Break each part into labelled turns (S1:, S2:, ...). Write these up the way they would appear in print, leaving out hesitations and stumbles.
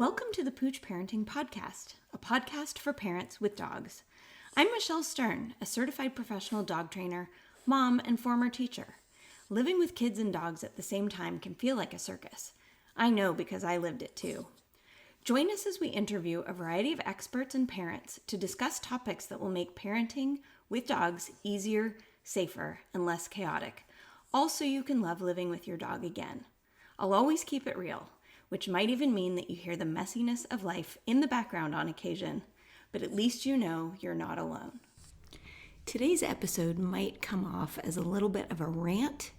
S1: Welcome to the Pooch Parenting Podcast, a podcast for parents with dogs. I'm Michelle Stern, a certified professional dog trainer, mom, and former teacher. Living with kids and dogs at the same time can feel like a circus. I know because I lived it too. Join us as we interview a variety of experts and parents to discuss topics that will make parenting with dogs easier, safer, and less chaotic. Also, you can love living with your dog again. I'll always keep it real, which might even mean that you hear the messiness of life in the background on occasion, but at least you know you're not alone. Today's episode might come off as a little bit of a rant,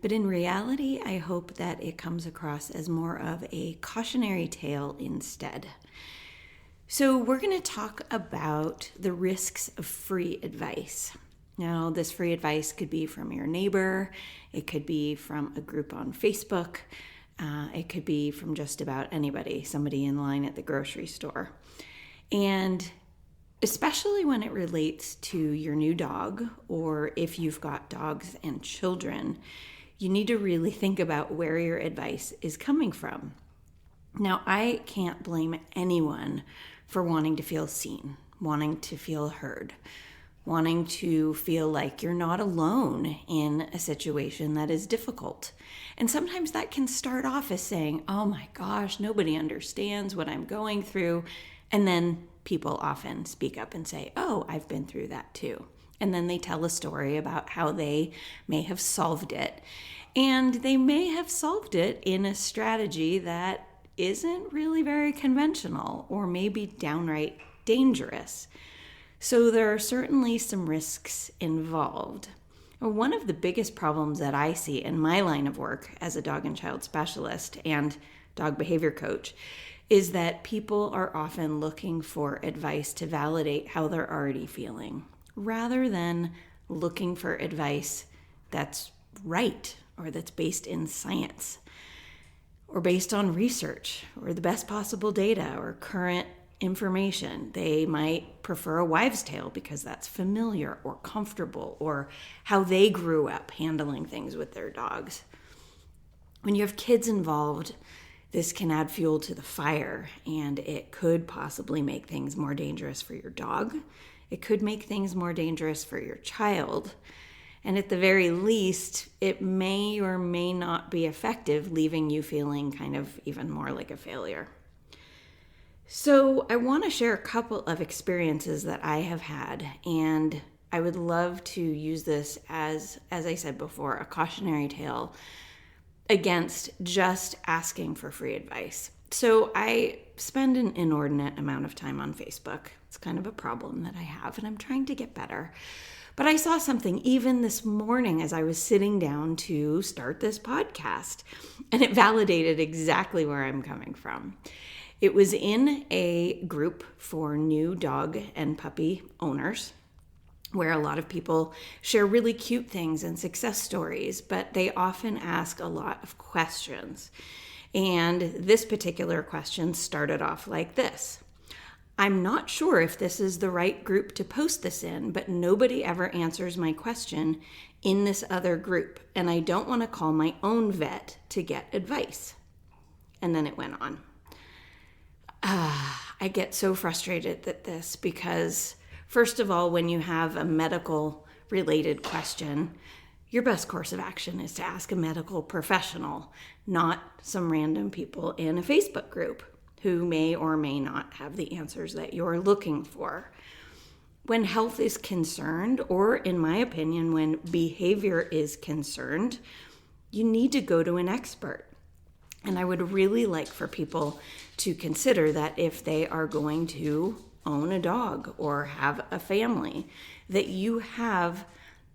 S1: but in reality, I hope that it comes across as more of a cautionary tale instead. So we're going to talk about the risks of free advice. Now, this free advice could be from your neighbor, it could be from a group on Facebook, it could be from just about anybody, somebody in line at the grocery store. And especially when it relates to your new dog, or if you've got dogs and children, you need to really think about where your advice is coming from. Now, I can't blame anyone for wanting to feel seen, wanting to feel heard, wanting to feel like you're not alone in a situation that is difficult. And sometimes that can start off as saying, oh my gosh, nobody understands what I'm going through. And then people often speak up and say, oh, I've been through that too. And then they tell a story about how they may have solved it. And they may have solved it in a strategy that isn't really very conventional or maybe downright dangerous. So there are certainly some risks involved. One of the biggest problems that I see in my line of work as a dog and child specialist and dog behavior coach is that people are often looking for advice to validate how they're already feeling, rather than looking for advice that's right or that's based in science or based on research or the best possible data or current information. They might prefer a wives' tale because that's familiar or comfortable or how they grew up handling things with their dogs. When you have kids involved, this can add fuel to the fire, and it could possibly make things more dangerous for your dog. It could make things more dangerous for your child. And at the very least, it may or may not be effective, leaving you feeling kind of even more like a failure. So I want to share a couple of experiences that I have had, and I would love to use this as I said before, a cautionary tale against just asking for free advice. So I spend an inordinate amount of time on Facebook. It's kind of a problem that I have, and I'm trying to get better. But I saw something even this morning as I was sitting down to start this podcast, and it validated exactly where I'm coming from. It was in a group for new dog and puppy owners, where a lot of people share really cute things and success stories, but they often ask a lot of questions. And this particular question started off like this. I'm not sure if this is the right group to post this in, but nobody ever answers my question in this other group, and I don't want to call my own vet to get advice. And then it went on. I get so frustrated at this because, first of all, when you have a medical related question, your best course of action is to ask a medical professional, not some random people in a Facebook group who may or may not have the answers that you're looking for. When health is concerned, or in my opinion, when behavior is concerned, you need to go to an expert. And I would really like for people to consider that if they are going to own a dog or have a family, that you have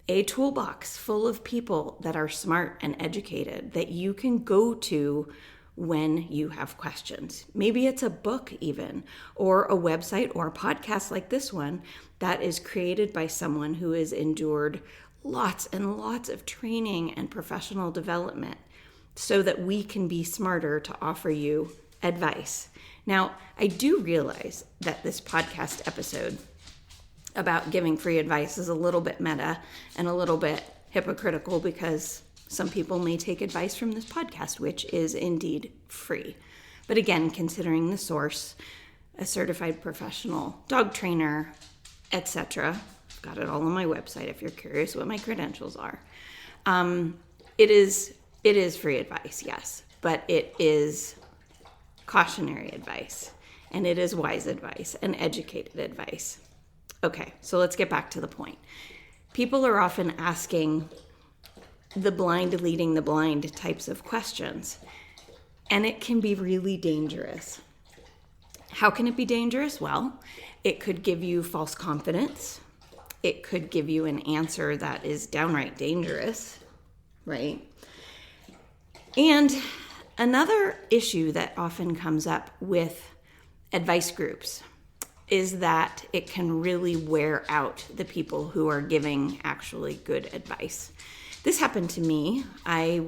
S1: a toolbox full of people that are smart and educated that you can go to when you have questions. Maybe it's a book even, or a website or a podcast like this one that is created by someone who has endured lots and lots of training and professional development, so that we can be smarter to offer you advice. Now, I do realize that this podcast episode about giving free advice is a little bit meta and a little bit hypocritical because some people may take advice from this podcast, which is indeed free. But again, considering the source, a certified professional dog trainer, etc. I've got it all on my website if you're curious what my credentials are. It is free advice, yes, but it is cautionary advice, and it is wise advice and educated advice. Okay, so let's get back to the point. People are often asking the blind leading the blind types of questions, and it can be really dangerous. How can it be dangerous? Well, it could give you false confidence. It could give you an answer that is downright dangerous, right? And another issue that often comes up with advice groups is that it can really wear out the people who are giving actually good advice. This happened to me. I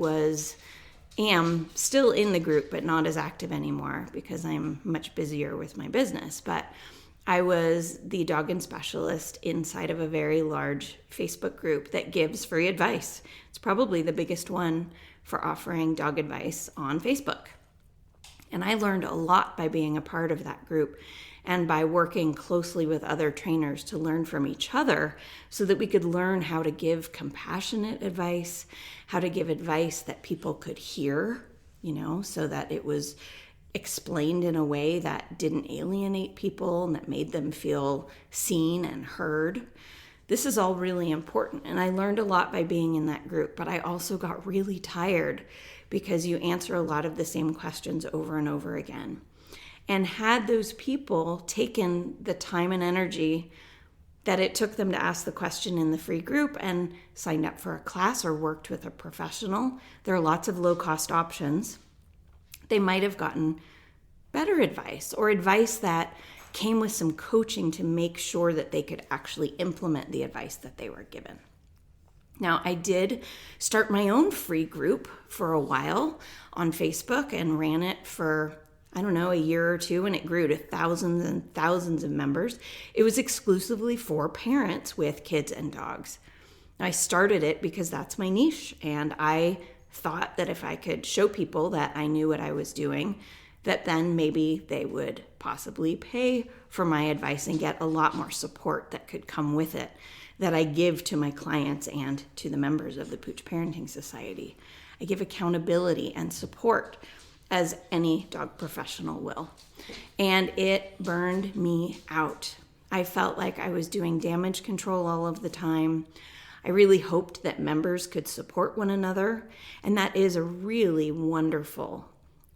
S1: am still in the group, but not as active anymore because I'm much busier with my business. But I was the dog-in specialist inside of a very large Facebook group that gives free advice. It's probably the biggest one for offering dog advice on Facebook. And I learned a lot by being a part of that group and by working closely with other trainers to learn from each other so that we could learn how to give compassionate advice, how to give advice that people could hear, so that it was explained in a way that didn't alienate people and that made them feel seen and heard. This is all really important, and I learned a lot by being in that group, but I also got really tired because you answer a lot of the same questions over and over again. And had those people taken the time and energy that it took them to ask the question in the free group and signed up for a class or worked with a professional, there are lots of low-cost options. They might have gotten better advice or advice that came with some coaching to make sure that they could actually implement the advice that they were given. Now, I did start my own free group for a while on Facebook and ran it for, a year or two, and it grew to thousands and thousands of members. It was exclusively for parents with kids and dogs. I started it because that's my niche, and I thought that if I could show people that I knew what I was doing, that then maybe they would possibly pay for my advice and get a lot more support that could come with it that I give to my clients and to the members of the Pooch Parenting Society. I give accountability and support as any dog professional will. And it burned me out. I felt like I was doing damage control all of the time. I really hoped that members could support one another. And that is a really wonderful,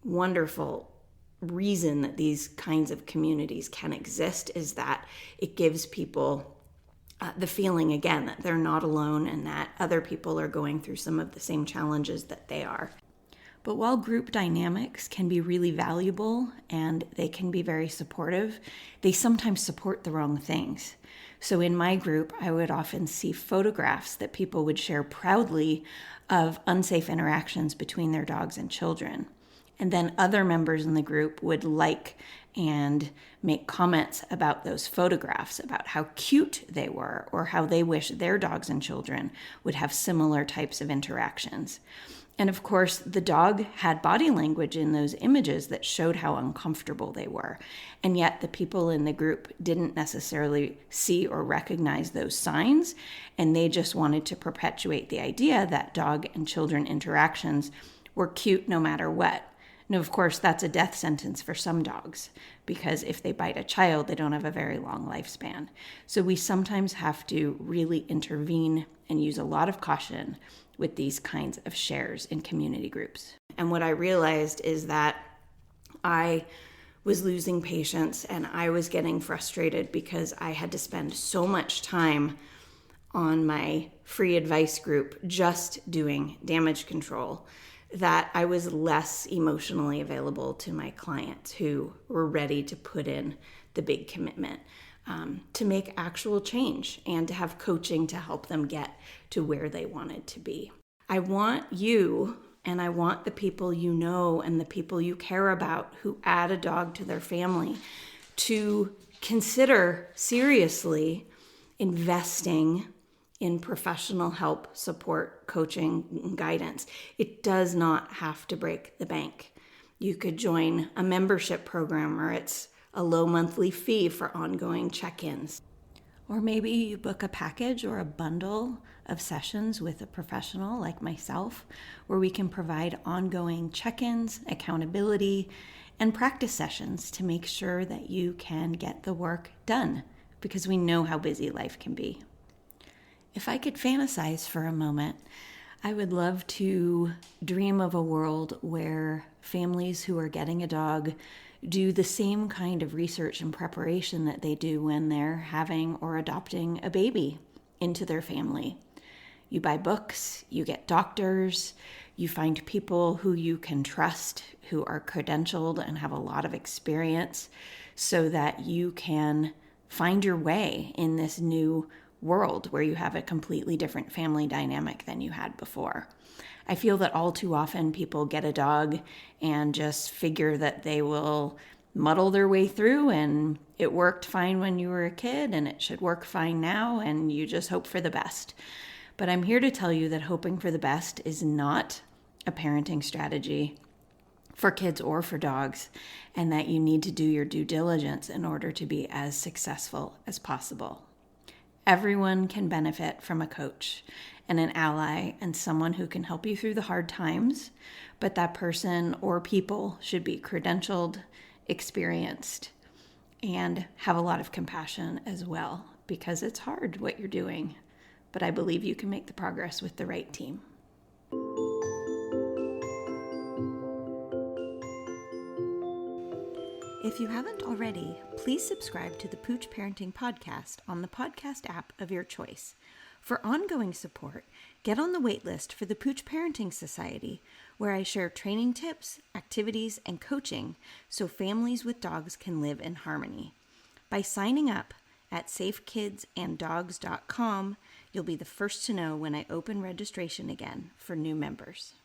S1: wonderful reason that these kinds of communities can exist, is that it gives people the feeling, again, that they're not alone and that other people are going through some of the same challenges that they are. But while group dynamics can be really valuable and they can be very supportive, they sometimes support the wrong things. So in my group, I would often see photographs that people would share proudly of unsafe interactions between their dogs and children. And then other members in the group would like and make comments about those photographs, about how cute they were or how they wish their dogs and children would have similar types of interactions. And of course, the dog had body language in those images that showed how uncomfortable they were. And yet the people in the group didn't necessarily see or recognize those signs, and they just wanted to perpetuate the idea that dog and children interactions were cute no matter what. Now, of course, that's a death sentence for some dogs, because if they bite a child, they don't have a very long lifespan. So we sometimes have to really intervene and use a lot of caution with these kinds of shares in community groups. And what I realized is that I was losing patience and I was getting frustrated because I had to spend so much time on my free advice group just doing damage control that I was less emotionally available to my clients who were ready to put in the big commitment to make actual change and to have coaching to help them get to where they wanted to be. I want you, and I want the people you know and the people you care about who add a dog to their family to consider seriously investing in professional help, support, coaching, and guidance. It does not have to break the bank. You could join a membership program, or it's a low monthly fee for ongoing check-ins. Or maybe you book a package or a bundle of sessions with a professional like myself, where we can provide ongoing check-ins, accountability, and practice sessions to make sure that you can get the work done, because we know how busy life can be. If I could fantasize for a moment, I would love to dream of a world where families who are getting a dog do the same kind of research and preparation that they do when they're having or adopting a baby into their family. You buy books, you get doctors, you find people who you can trust, who are credentialed and have a lot of experience, so that you can find your way in this new world where you have a completely different family dynamic than you had before. I feel that all too often people get a dog and just figure that they will muddle their way through, and it worked fine when you were a kid and it should work fine now, and you just hope for the best. But I'm here to tell you that hoping for the best is not a parenting strategy for kids or for dogs, and that you need to do your due diligence in order to be as successful as possible. Everyone can benefit from a coach and an ally and someone who can help you through the hard times, but that person or people should be credentialed, experienced, and have a lot of compassion as well, because it's hard what you're doing, but I believe you can make the progress with the right team. If you haven't already, please subscribe to the Pooch Parenting Podcast on the podcast app of your choice. For ongoing support, get on the waitlist for the Pooch Parenting Society, where I share training tips, activities, and coaching so families with dogs can live in harmony. By signing up at safekidsanddogs.com, you'll be the first to know when I open registration again for new members.